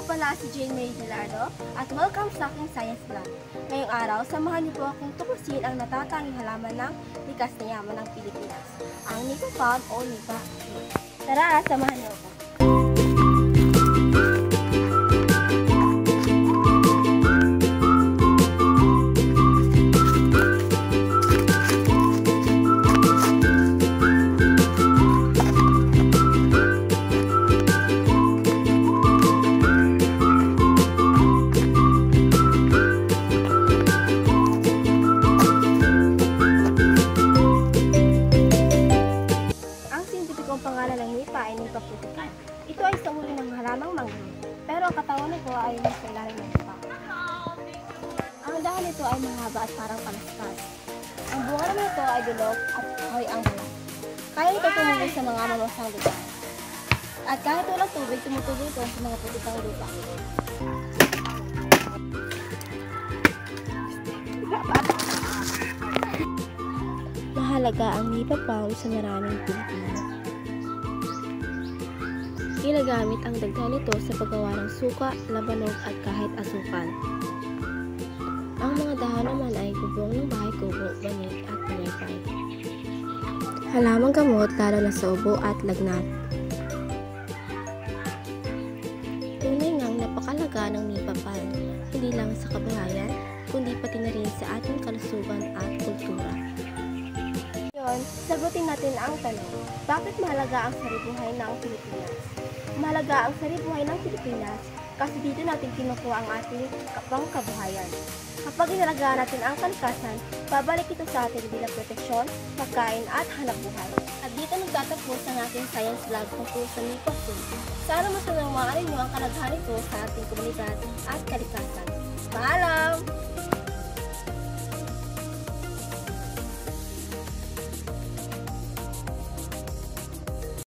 pala si Jane May Gilardo at welcome sa aking Science Vlog. Ngayong araw, samahan niyo po akong tuklasin ang natatanging halaman ng likas na yaman ng Pilipinas, ang Nipa Palm o Nipa Tree. Tara, samahan niyo ako. Ang pangalan ng nipa ay Nipa putica. Ito ay isang uri ng halamang mangga, pero ang katawan nito ay nasa ilalim ng lupa. Ang dahon nito ay mahaba at parang palaspas. Ang bunga naman nito ay bilog at kahoy ang balat. Kaya ito tumuloy sa mga malusang lugar. At kahit walang tubig, tumutuloy ito sa mga putikang lupa. Mahalaga ang Nipa Palm sa maraming Pilipino. Ginagamit ang daghan nito sa paggawa ng suka, labanog at kahit asukal. Ang mga dahon naman ay bubong ng bahay kubo, banig at pinaypay. Halamang gamot lalo na sa ubo at lagnat. Tunay ngang napakalaga ng Nipa Palm, hindi lang sa kabuhayan, kundi pati na rin sa ating kalusugan at kultura. Ngayon, sagutin natin ang tanong, bakit mahalaga ang saribuhay ng Pilipinas? Mahalaga ang saribuhay ng Pilipinas kasi dito natin kinukuha ang ating pangkabuhayan. Kapag inalagaan natin ang kalikasan, babalik ito sa atin bilang proteksyon, pagkain at hanapbuhay. At dito nagtatapos ang ating science vlog tungkol sa Nipa Tree. Sana mas nang maaari nyo ang kalaghan nito sa ating komunidad at kalikasan.